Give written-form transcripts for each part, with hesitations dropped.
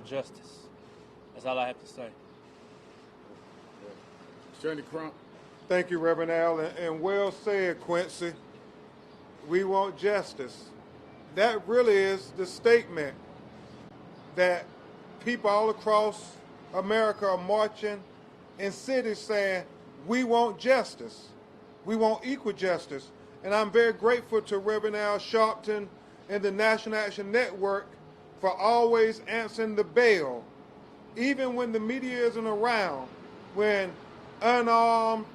justice. That's all I have to say. Attorney Crump. Thank you, Reverend Al, and well said, Quincy. We want justice. That really is the statement that people all across America are marching in cities saying, we want justice. We want equal justice. And I'm very grateful to Reverend Al Sharpton and the National Action Network for always answering the bell, even when the media isn't around, when unarmed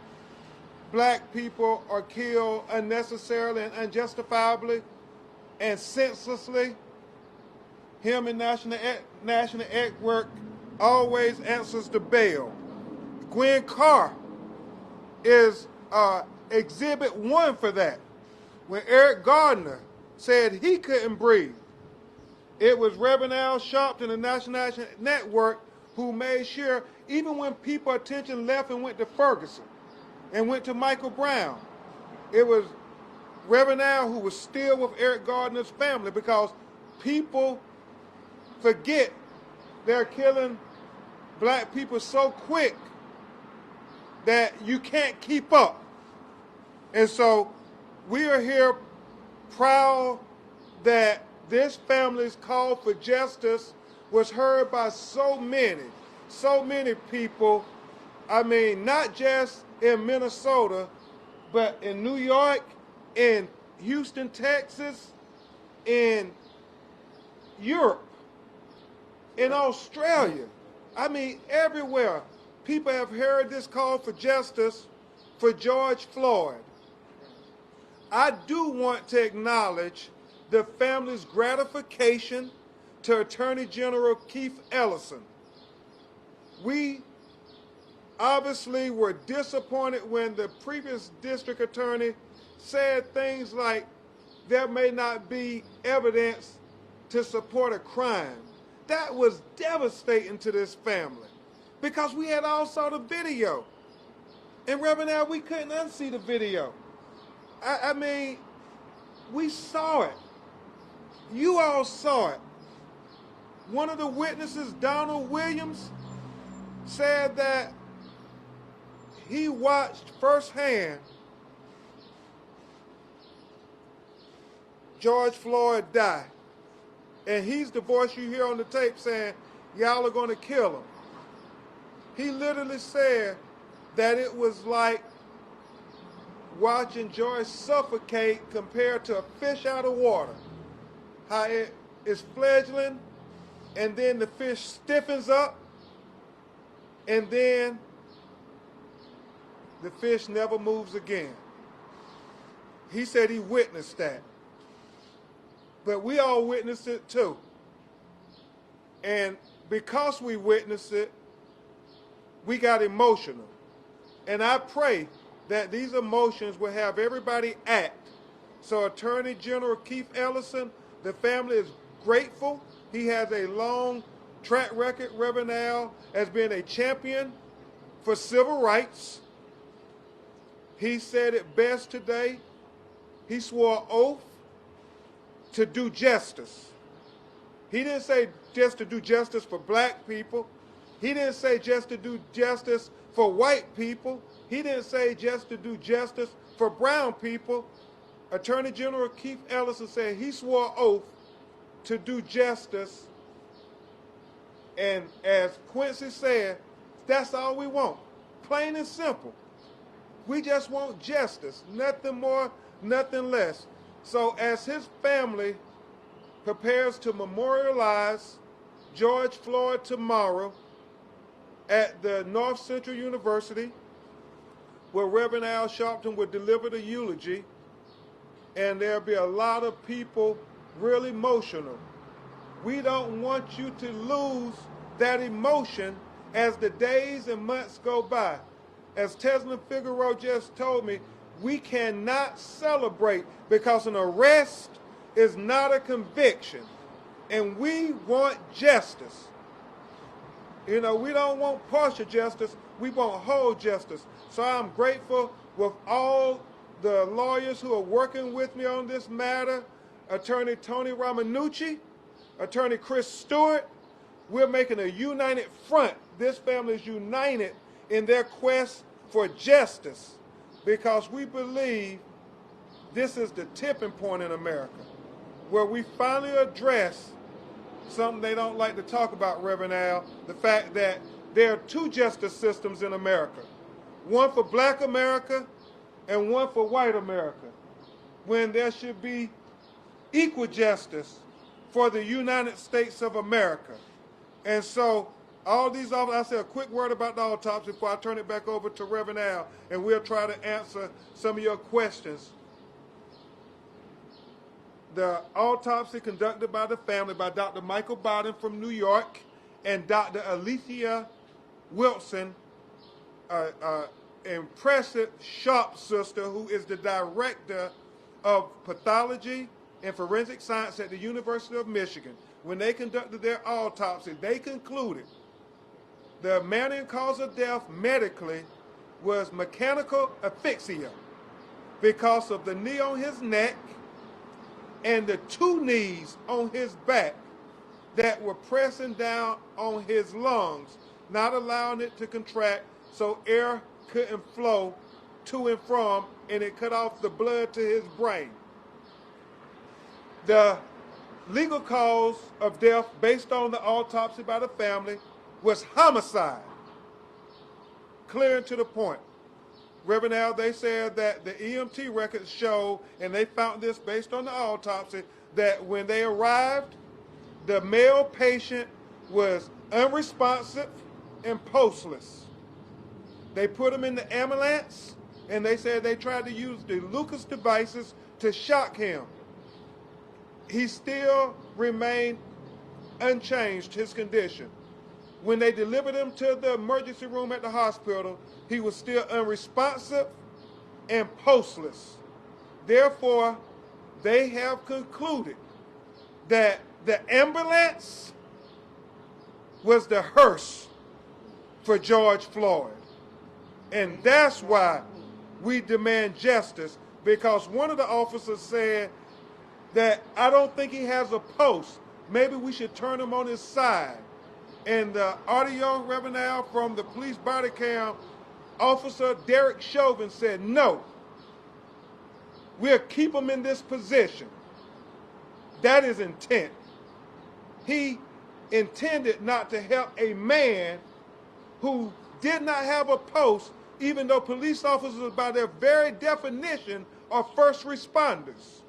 black people are killed unnecessarily and unjustifiably and senselessly. Him and National Network always answers the bell. Gwen Carr is exhibit 1 for that. When Eric Gardner said he couldn't breathe, it was Reverend Al Sharpton and National Action Network who made sure, even when people's attention left and went to Ferguson and went to Michael Brown, it was Reverend Al who was still with Eric Gardner's family, because people forget they're killing black people so quick that you can't keep up. And so we are here proud that this family's call for justice was heard by so many people. I mean, not just in Minnesota, but in New York, in Houston, Texas, in Europe, in Australia. I mean, everywhere. People have heard this call for justice for George Floyd. I do want to acknowledge the family's gratification to Attorney General Keith Ellison. We obviously were disappointed when the previous district attorney said things like there may not be evidence to support a crime. That was devastating to this family because we had all saw the video. And Reverend Al, we couldn't unsee the video. I mean, we saw it. You all saw it. One of the witnesses, Donald Williams, said that he watched firsthand George Floyd die. And he's the voice you hear on the tape saying, y'all are going to kill him. He literally said that it was like watching George suffocate compared to a fish out of water. How it is fledgling, and then the fish stiffens up, and then the fish never moves again. He said he witnessed that. But we all witnessed it too. And because we witnessed it, we got emotional. And I pray that these emotions will have everybody act. So Attorney General Keith Ellison, the family is grateful. He has a long track record, Reverend Al, as being a champion for civil rights. He said it best today. He swore an oath to do justice. He didn't say just to do justice for black people. He didn't say just to do justice for white people. He didn't say just to do justice for brown people. Attorney General Keith Ellison said he swore an oath to do justice. And as Quincy said, that's all we want. Plain and simple. We just want justice. Nothing more, nothing less. So as his family prepares to memorialize George Floyd tomorrow at the North Central University, where Reverend Al Sharpton will deliver the eulogy, and there'll be a lot of people real emotional. We don't want you to lose that emotion as the days and months go by. As Tesla Figueroa just told me, we cannot celebrate because an arrest is not a conviction. And we want justice. You know, we don't want partial justice, we want whole justice. So I'm grateful with all the lawyers who are working with me on this matter, Attorney Tony Ramanucci, Attorney Chris Stewart, We're making a united front. This family is united in their quest for justice because we believe this is the tipping point in America where we finally address something they don't like to talk about, Reverend Al, the fact that there are two justice systems in America, one for black America and one for white America, when there should be equal justice for the United States of America. And so all these officers, I'll say a quick word about the autopsy before I turn it back over to Reverend Al, and we'll try to answer some of your questions. The autopsy conducted by the family by Dr. Michael Bowden from New York and Dr. Alethea Wilson, impressive, sharp sister who is the director of pathology and forensic science at the University of Michigan. When they conducted their autopsy, they concluded the manner and cause of death medically was mechanical asphyxia because of the knee on his neck and the two knees on his back that were pressing down on his lungs, not allowing it to contract so air couldn't flow to and from, and it cut off the blood to his brain. The legal cause of death based on the autopsy by the family was homicide. Clear and to the point. Reverend Al, they said that the EMT records show, and they found this based on the autopsy, that when they arrived, the male patient was unresponsive and pulseless. They put him in the ambulance, and they said they tried to use the Lucas devices to shock him. He still remained unchanged, his condition. When they delivered him to the emergency room at the hospital, he was still unresponsive and pulseless. Therefore, they have concluded that the ambulance was the hearse for George Floyd. And that's why we demand justice, because one of the officers said that I don't think he has a pulse. Maybe we should turn him on his side. And the audio, Reverend Al, from the police body cam, Officer Derek Chauvin said, no, we'll keep him in this position. That is intent. He intended not to help a man who did not have a pulse, even though police officers, by their very definition, are first responders.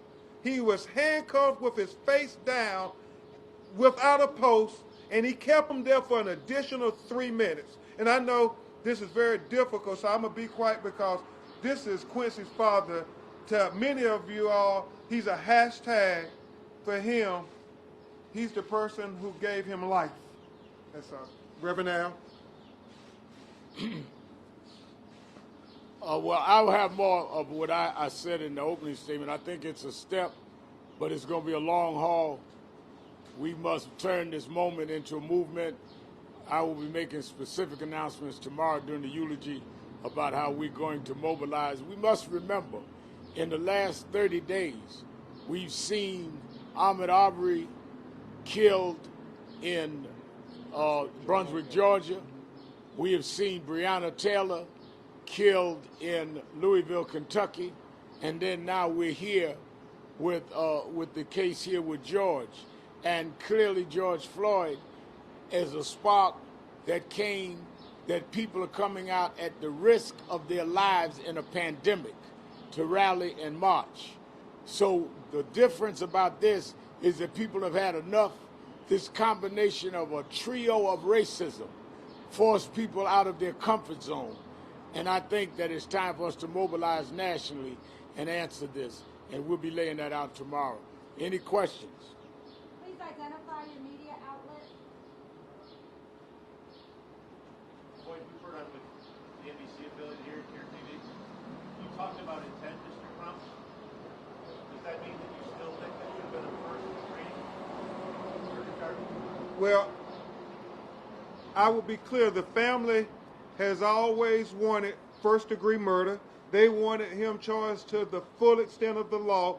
He was handcuffed with his face down without a pulse, and he kept him there for an additional 3 minutes. And I know this is very difficult, so I'm going to be quiet because this is Quincy's father. To many of you all, he's a hashtag for him. He's the person who gave him life. That's all. Reverend Al? Well, I'll have more of what I said in the opening statement. I think it's a step, but it's going to be a long haul. We must turn this moment into a movement. I will be making specific announcements tomorrow during the eulogy about how we're going to mobilize. We must remember, in the last 30 days, we've seen Ahmaud Arbery killed in Brunswick, Georgia. We have seen Breonna Taylor killed in Louisville, Kentucky. And then now we're here with the case here with George. And clearly George Floyd is a spark that came, that people are coming out at the risk of their lives in a pandemic to rally and march. So the difference about this is that people have had enough. This combination of a trio of racism forced people out of their comfort zone. And I think that it's time for us to mobilize nationally and answer this. And we'll be laying that out tomorrow. Any questions? Please identify your media outlet. Boyd Cooper, I'm with the NBC affiliate here at CARE TV. You talked about intent, Mr. Crump. Does that mean that you still think that should have been a first screening? Well, I will be clear. The family has always wanted first-degree murder. They wanted him charged to the full extent of the law.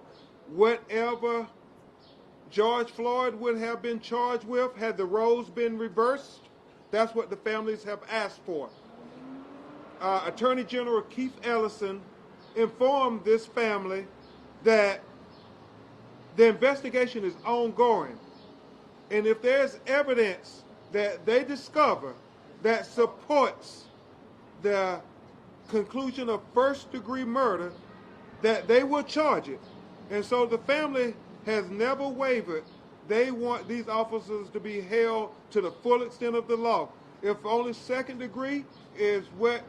Whatever George Floyd would have been charged with had the roles been reversed. That's what the families have asked for. Attorney General Keith Ellison informed this family that the investigation is ongoing. And if there's evidence that they discover that supports the conclusion of first-degree murder, that they will charge it. And so the family has never wavered. They want these officers to be held to the full extent of the law. If only second degree is what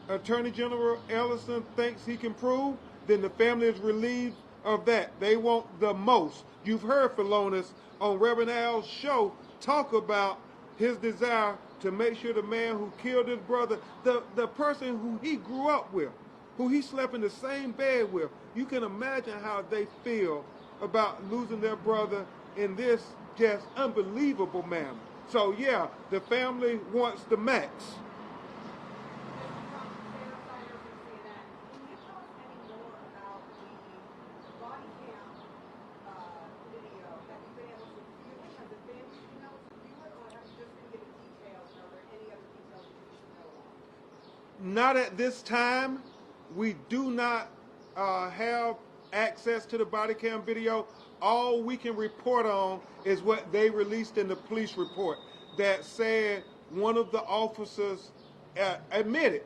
Attorney General Ellison thinks he can prove, then the family is relieved of that. They want the most. You've heard Philonis on Reverend Al's show talk about his desire to make sure the man who killed his brother, the person who he grew up with, who he slept in the same bed with, you can imagine how they feel about losing their brother in this just unbelievable manner. So yeah, the family wants the max. Not at this time. We do not have access to the body cam video. All we can report on is what they released in the police report that said one of the officers admitted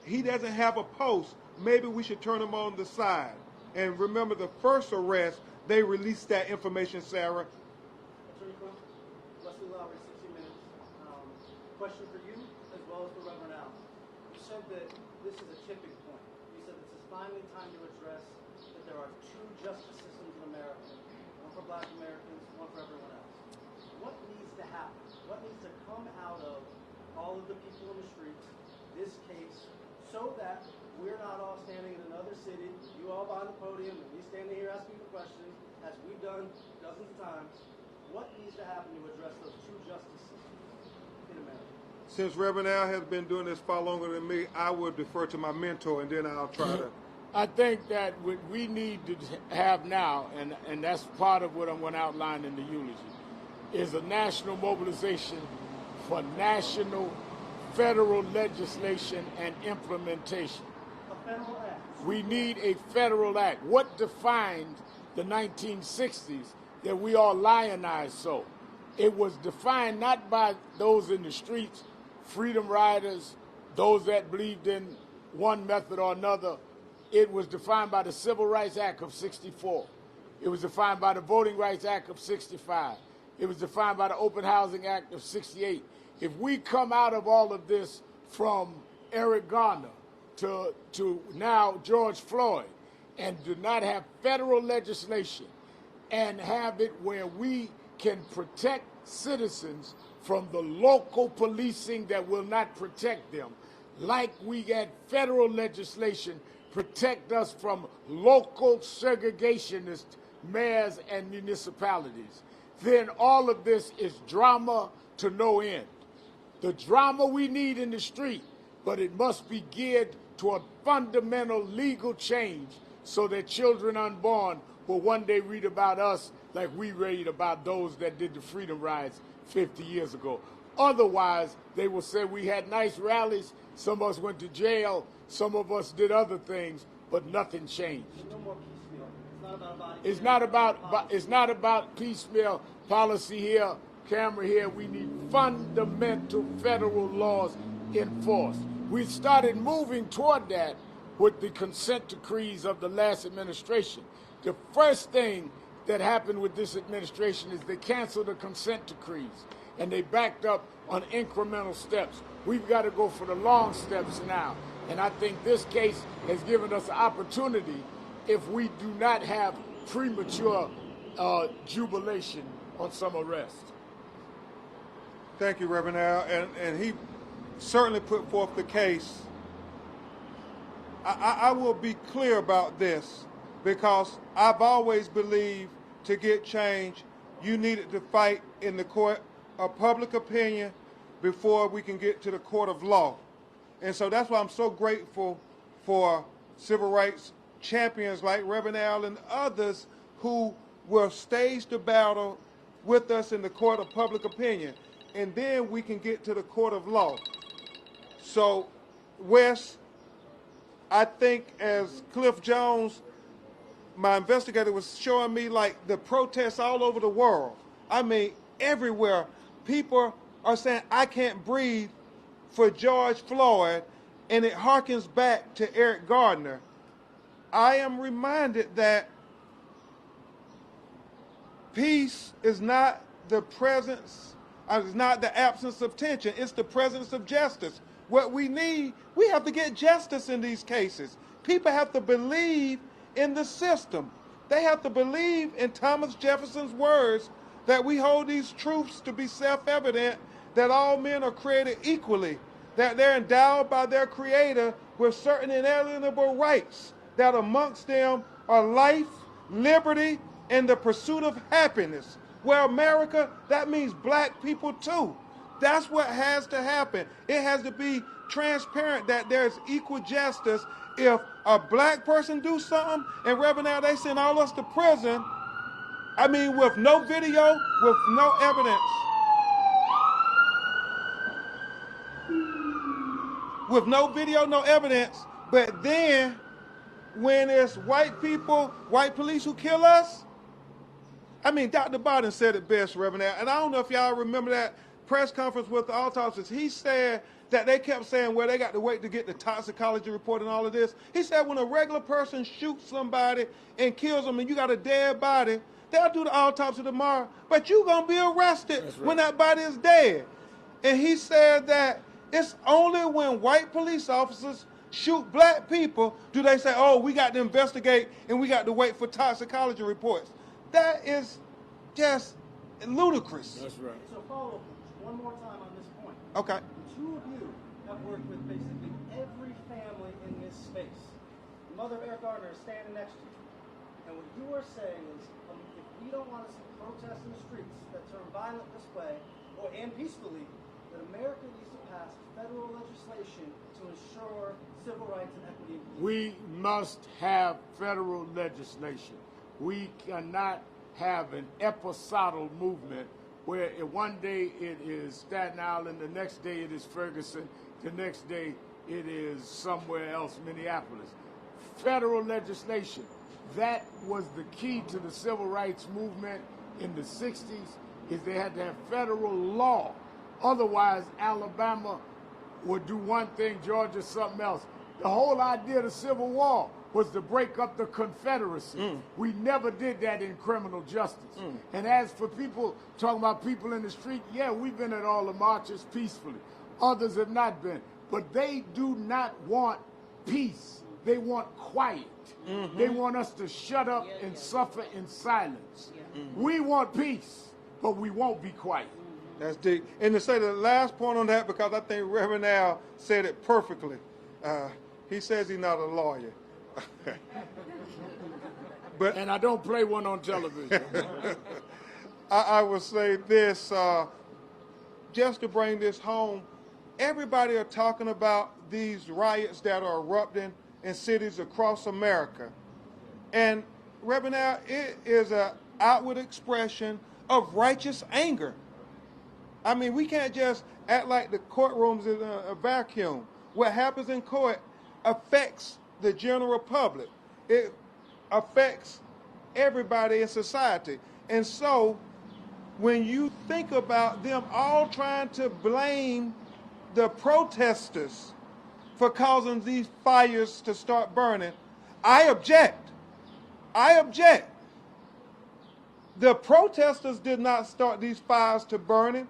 he doesn't have a post. Maybe we should turn him on the side. And remember, the first arrest, they released that information, Sarah. Attorney Crump, Leslie Lowry, 60 Minutes. Question for you as well as for Reverend Al. You said that this is a tipping point. You said this is finally time to address that there are two justice systems in America, one for Black Americans, one for everyone else. What needs to happen? What needs to come out of all of the people in the streets, this case, so that we're not all standing in another city, you all behind the podium, and we standing here asking the questions, as we've done dozens of times. What needs to happen to address those two justice systems in America? Since Reverend Al has been doing this far longer than me, I would defer to my mentor, and then I'll try to. I think that what we need to have now, and that's part of what I'm going to outline in the eulogy, is a national mobilization for national federal legislation and implementation. A federal act. We need a federal act. What defined the 1960s that we all lionized so? It was defined not by those in the streets, freedom riders, those that believed in one method or another. It was defined by the Civil Rights Act of 64. It was defined by the Voting Rights Act of 65. It was defined by the Open Housing Act of 68. If we come out of all of this from Eric Garner to now George Floyd and do not have federal legislation and have it where we can protect citizens from the local policing that will not protect them, like we get federal legislation protect us from local segregationist mayors and municipalities, then all of this is drama to no end. The drama we need in the street, but it must be geared to a fundamental legal change so that children unborn will one day read about us like we read about those that did the freedom rides 50 years ago. Otherwise, they will say we had nice rallies, some of us went to jail, some of us did other things, but nothing changed. No more piecemeal. It's not about body. It's not about piecemeal policy here, camera here. We need fundamental federal laws enforced. We started moving toward that with the consent decrees of the last administration. The first thing that happened with this administration is they canceled the consent decrees and they backed up on incremental steps. We've got to go for the long steps now. And I think this case has given us an opportunity if we do not have premature jubilation on some arrest. Thank you, Reverend Al. And he certainly put forth the case. I will be clear about this because I've always believed to get change, you needed to fight in the court of public opinion before we can get to the court of law. And so that's why I'm so grateful for civil rights champions like Reverend Al and others who will stage the battle with us in the court of public opinion, and then we can get to the court of law. So, Wes, I think as Cliff Jones, my investigator, was showing me, like, the protests all over the world. I mean, everywhere, people are saying, I can't breathe for George Floyd, and it harkens back to Eric Gardner. I am reminded that peace is not the presence, is not the absence of tension, it's the presence of justice. What we need, we have to get justice in these cases. People have to believe in the system. They have to believe in Thomas Jefferson's words that we hold these truths to be self-evident, that all men are created equally, that they're endowed by their Creator with certain inalienable rights, that amongst them are life, liberty, and the pursuit of happiness. Well, America, that means black people too. That's what has to happen. It has to be transparent that there's equal justice. If a black person do something and Reverend Al, they send all us to prison, I mean, with no video, with no evidence. With no video, no evidence. But then, when it's white people, white police who kill us, I mean, Dr. Biden said it best, Reverend Al, and I don't know if y'all remember that press conference with the autopsies. He said that they kept saying, well, they got to wait to get the toxicology report and all of this. He said when a regular person shoots somebody and kills them and you got a dead body, they'll do the autopsy tomorrow, but you're going to be arrested when that body is dead. And he said that it's only when white police officers shoot black people do they say, oh, we got to investigate and we got to wait for toxicology reports. That is just ludicrous. That's right. So follow up one more time on this point. Okay. The two of you have worked with basically every family in this space. The mother of Eric Gardner is standing next to you. And what you are saying is, if we don't want to see protests in the streets that turn violent this way, and peacefully, that America needs to pass federal legislation to ensure civil rights and equity. We must have federal legislation. We cannot have an episodal movement where one day it is Staten Island, the next day it is Ferguson, the next day it is somewhere else, Minneapolis. Federal legislation. That was the key to the civil rights movement in the 60s, is they had to have federal law. Otherwise, Alabama would do one thing, Georgia something else. The whole idea of the Civil War was to break up the Confederacy. We never did that in criminal justice. And as for people talking about people in the street, yeah, we've been at all the marches peacefully. Others have not been. But they do not want peace. They want quiet. They want us to shut up and suffer in silence. We want peace, but we won't be quiet. That's deep. And to say the last point on that, because I think Reverend Al said it perfectly. He says he's not a lawyer. But And I don't play one on television. I will say this, just to bring this home, everybody are talking about these riots that are erupting in cities across America. And Reverend Al, it is an outward expression of righteous anger. I mean, we can't just act like the courtrooms is a vacuum. What happens in court affects the general public. It affects everybody in society. And so when you think about them all trying to blame the protesters for causing these fires to start burning, I object. I object. The protesters did not start these fires to burning.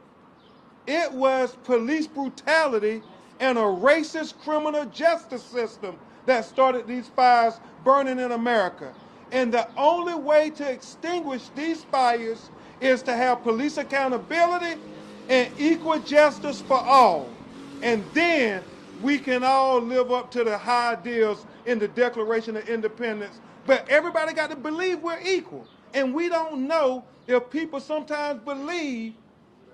It was police brutality and a racist criminal justice system that started these fires burning in America. And the only way to extinguish these fires is to have police accountability and equal justice for all. And then we can all live up to the high ideals in the Declaration of Independence. But everybody got to believe we're equal. And we don't know if people sometimes believe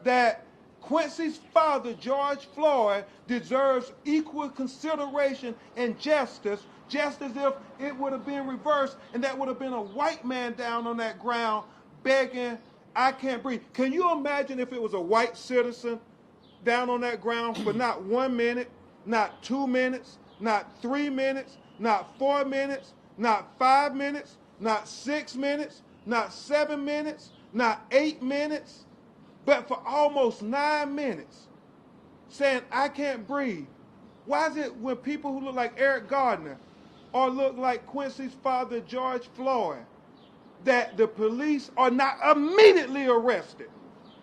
that Quincy's father, George Floyd, deserves equal consideration and justice, just as if it would have been reversed and that would have been a white man down on that ground begging, I can't breathe. Can you imagine if it was a white citizen down on that ground for not 1 minute, not 2 minutes, not 3 minutes, not 4 minutes, not 5 minutes, not 6 minutes, not 7 minutes, not 8 minutes, but for almost 9 minutes saying, I can't breathe? Why is it when people who look like Eric Gardner or look like Quincy's father, George Floyd, that the police are not immediately arrested?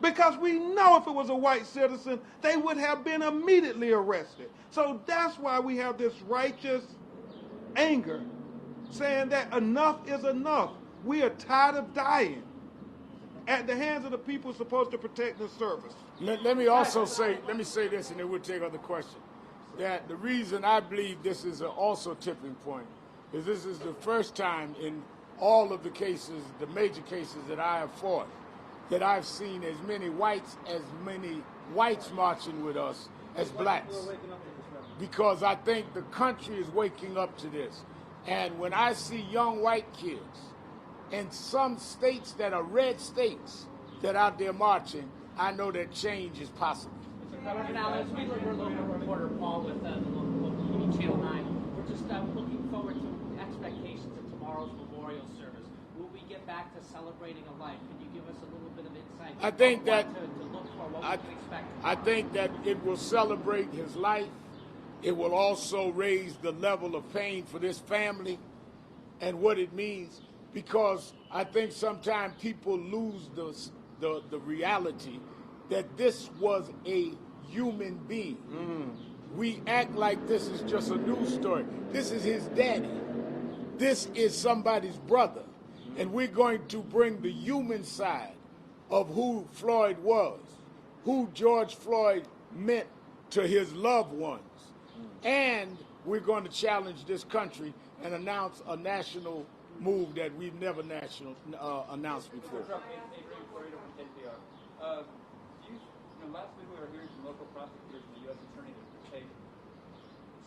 Because we know if it was a white citizen, they would have been immediately arrested. So that's why we have this righteous anger saying that enough is enough. We are tired of dying at the hands of the people supposed to protect the service. Let me also say, let me say this, and then we'll take other questions. That the reason I believe this is also tipping point is this is the first time in all of the cases, the major cases that I have fought, that I've seen as many whites marching with us as blacks. Because I think the country is waking up to this. And when I see young white kids in some states that are red states that are out there marching, I know that change is possible. Reverend Allen, we're local reporter Paul with the local TV Channel 9. We're just looking forward to expectations of tomorrow's memorial service. Will we get back to celebrating a life? Can you give us a little bit of insight? I think that to look for what we can expect. I think that it will celebrate his life. It will also raise the level of pain for this family and what it means, because I think sometimes people lose the reality that this was a human being. We act like this is just a news story. This is his daddy. This is somebody's brother. And we're going to bring the human side of who Floyd was, who George Floyd meant to his loved ones. And we're going to challenge this country and announce a national move that we've never announced before. Last week we were hearing from local prosecutors and the U.S. Attorney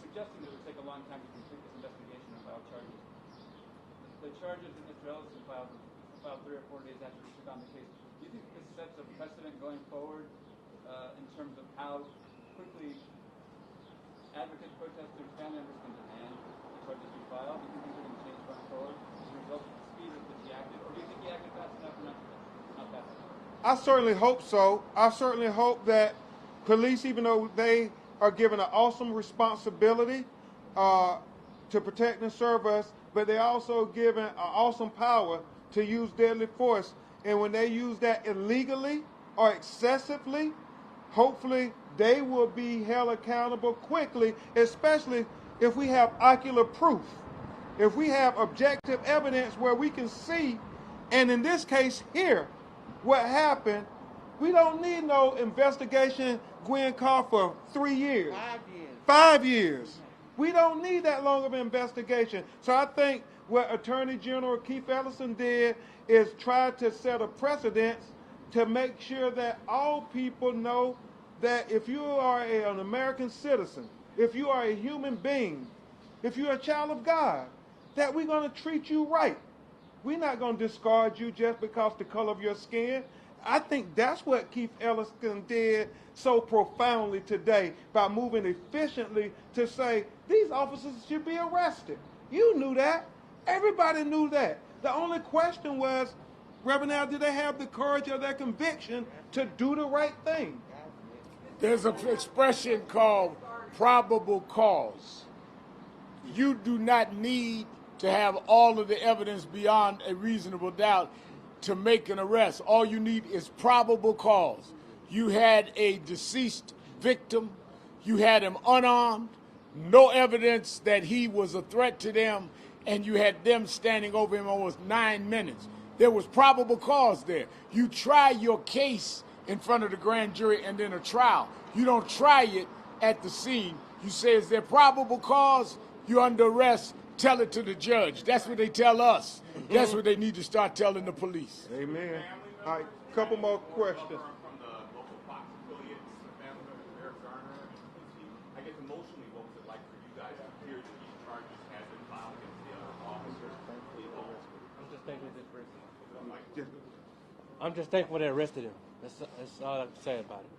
suggesting that it would take a long time to complete this investigation and file charges. The charges that Mr. Ellison filed 3 or 4 days after he took on the case. Do you think this sets a precedent going forward in terms of how quickly advocates, protesters, family members can demand the charges be filed? Do you think things are going to change going forward as a result of the speed with which he acted? Or do you think he acted fast enough or not fast enough? I certainly hope so. I certainly hope that police, even though they are given an awesome responsibility to protect and serve us, but they're also given an awesome power to use deadly force. And when they use that illegally or excessively, hopefully they will be held accountable quickly, especially if we have ocular proof, if we have objective evidence where we can see, and in this case here, what happened. We don't need no investigation, Gwen Carr, for 3 years. 5 years. 5 years. We don't need that long of an investigation. So I think what Attorney General Keith Ellison did is try to set a precedent to make sure that all people know that if you are an American citizen, if you are a human being, if you're a child of God, that we're going to treat you right. We're not going to discard you just because the color of your skin. I think that's what Keith Ellison did so profoundly today by moving efficiently to say these officers should be arrested. You knew that. Everybody knew that. The only question was, Reverend Al, did they have the courage of their conviction to do the right thing? There's an expression called probable cause. You do not need to have all of the evidence beyond a reasonable doubt to make an arrest. All you need is probable cause. You had a deceased victim. You had him unarmed, no evidence that he was a threat to them, and you had them standing over him almost 9 minutes. There was probable cause there. You try your case in front of the grand jury and then a trial. You don't try it at the scene. You say, is there probable cause? You're under arrest. Tell it to the judge. That's what they tell us. That's what they need to start telling the police. Amen. All right, couple more questions. From the local Fox affiliates, the family member Eric Garner, I guess emotionally, what was it like for you guys to hear that these charges had been filed against the other officers? I'm just taking this briefly. I'm just thankful they arrested him. That's all I can say about it.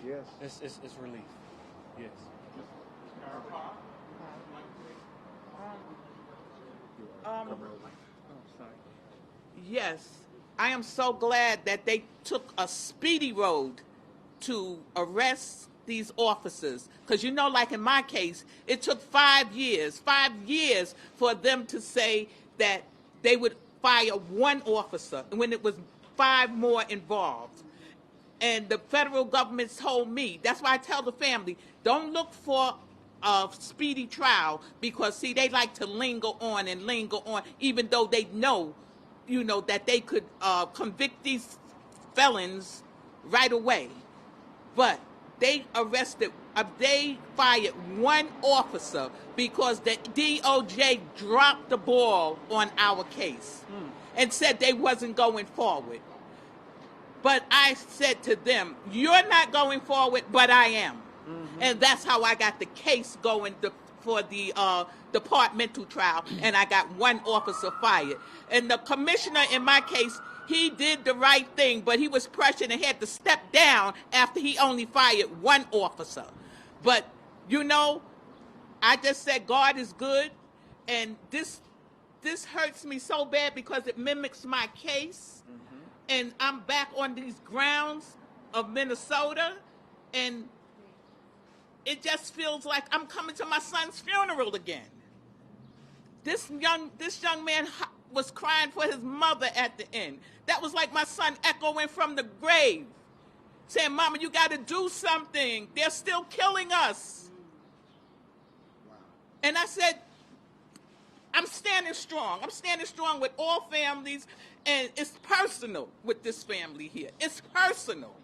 Yes. It's relief. Yes. Yes, I am so glad that they took a speedy road to arrest these officers. Because, you know, like in my case, it took 5 years for them to say that they would fire one officer when it was 5 more involved. And the federal government told me, that's why I tell the family, don't look for a speedy trial, because, see, they like to linger on, even though they know, you know, that they could convict these felons right away. But they fired one officer because the DOJ dropped the ball on our case and said they wasn't going forward. But I said to them, you're not going forward, but I am. And that's how I got the case going for the departmental trial, and I got one officer fired. And the commissioner in my case, he did the right thing, but he was pressured and had to step down after he only fired one officer. But, you know, I just said God is good, and this hurts me so bad because it mimics my case. And I'm back on these grounds of Minnesota, and it just feels like I'm coming to my son's funeral again. This young man was crying for his mother at the end. That was like my son echoing from the grave, saying, Mama, you got to do something. They're still killing us. And I said, I'm standing strong. I'm standing strong with all families, and it's personal with this family here. It's personal.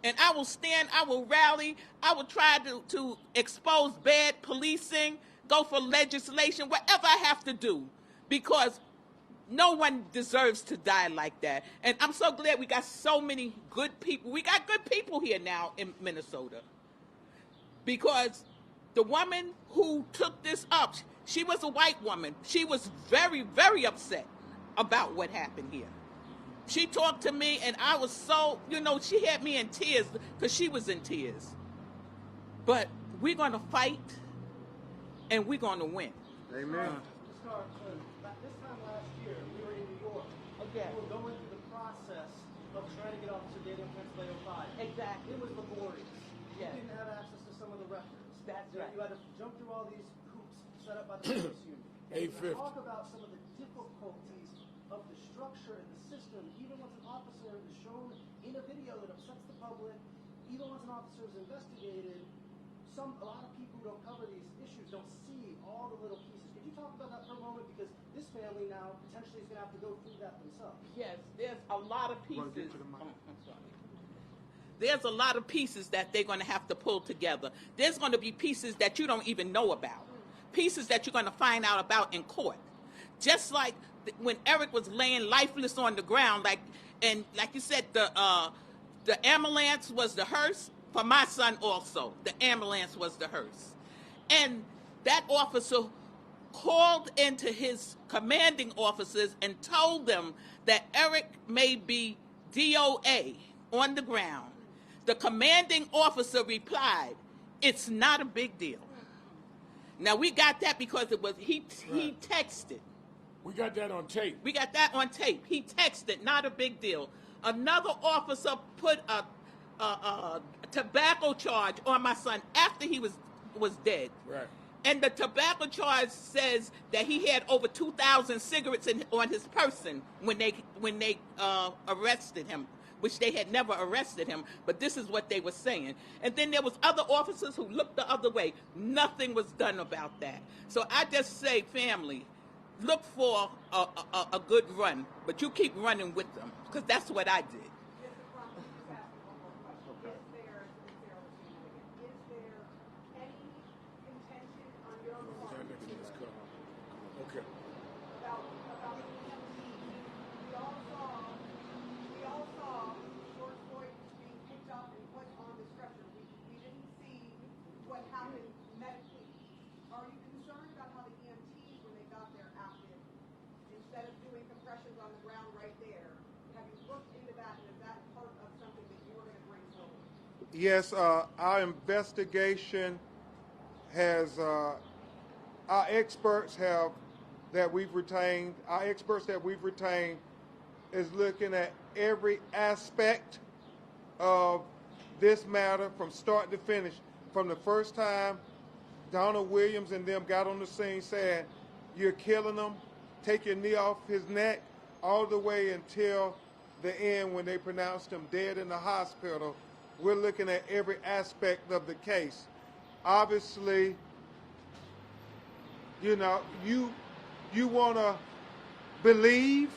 And I will stand, I will rally, I will try to expose bad policing, go for legislation, whatever I have to do, because no one deserves to die like that. And I'm so glad we got so many good people. We got good people here now in Minnesota. Because the woman who took this up, she was a white woman. She was very, very upset about what happened here. She talked to me, and I was so, you know, she had me in tears because she was in tears. But we're going to fight, and we're going to win. Amen. This time last year, we were in New York. Okay. We were going through the process of trying to get Officer Daniel Pennsylvania 5. Exactly. It was laborious. Yes. You didn't have access to some of the records. That's right. You had to jump through all these hoops set up by the police union. $850. Talk about some of the difficulties of the structure and the system, even once an officer is shown in a video that upsets the public, even once an officer is investigated, a lot of people who don't cover these issues don't see all the little pieces. Could you talk about that for a moment? Because this family now potentially is going to have to go through that themselves. Yes, there's a lot of pieces. I'm sorry. There's a lot of pieces that they're going to have to pull together. There's going to be pieces that you don't even know about, pieces that you're going to find out about in court. Just like when Eric was laying lifeless on the ground, like you said, the ambulance was the hearse. For my son also, the ambulance was the hearse. And that officer called into his commanding officers and told them that Eric may be DOA on the ground. The commanding officer replied, it's not a big deal. Now, we got that because it was he texted. We got that on tape. We got that on tape. He texted, not a big deal. Another officer put a tobacco charge on my son after he was dead. Right. And the tobacco charge says that he had over 2,000 cigarettes on his person when they arrested him, which they had never arrested him, but this is what they were saying. And then there was other officers who looked the other way. Nothing was done about that. So I just say, family, look for a good run, but you keep running with them, because that's what I did. Okay. About the EMT. We all saw George Floyd being picked up and put on the stretcher. We didn't see what happened medically. Are you concerned about how the EMTs, when they got there, acted? Instead of doing compressions on the ground right Yes, our investigation has, our experts that we've retained is looking at every aspect of this matter from start to finish. From the first time Donald Williams and them got on the scene saying, "You're killing him, take your knee off his neck," all the way until the end when they pronounced him dead in the hospital. We're looking at every aspect of the case. Obviously, you know, you want to believe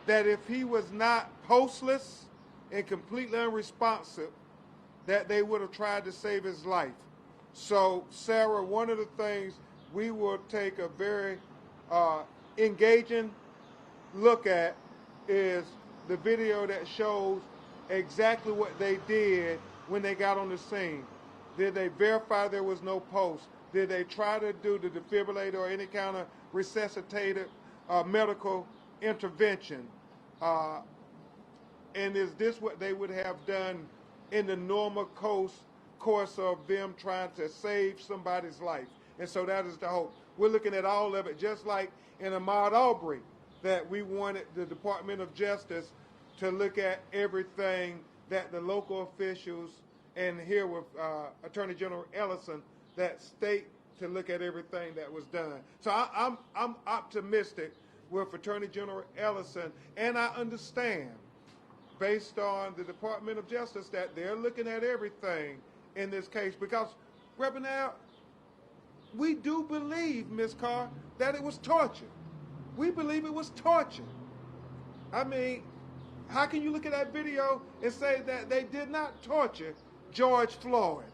that if he was not postless and completely unresponsive, that they would have tried to save his life. So, Sarah, one of the things we will take a very engaging look at is the video that shows exactly what they did when they got on the scene. Did they verify there was no pulse? Did they try to do the defibrillator or any kind of resuscitative medical intervention? And is this what they would have done in the normal course of them trying to save somebody's life? And so that is the hope. We're looking at all of it, just like in Ahmaud Arbery, that we wanted the Department of Justice to look at everything that the local officials, and here with Attorney General Ellison, that state to look at everything that was done. So I'm optimistic with Attorney General Ellison, and I understand, based on the Department of Justice, that they're looking at everything in this case, because, Reverend Al, we do believe, Ms. Carr, that it was torture. We believe it was torture. I mean, how can you look at that video and say that they did not torture George Floyd?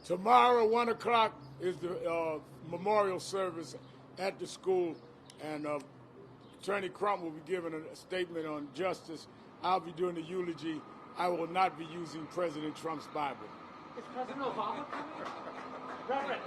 Tomorrow, 1 o'clock, is the memorial service at the school, and Attorney Crump will be giving a statement on justice. I'll be doing the eulogy. I will not be using President Trump's Bible. Is President Obama coming? Reverend.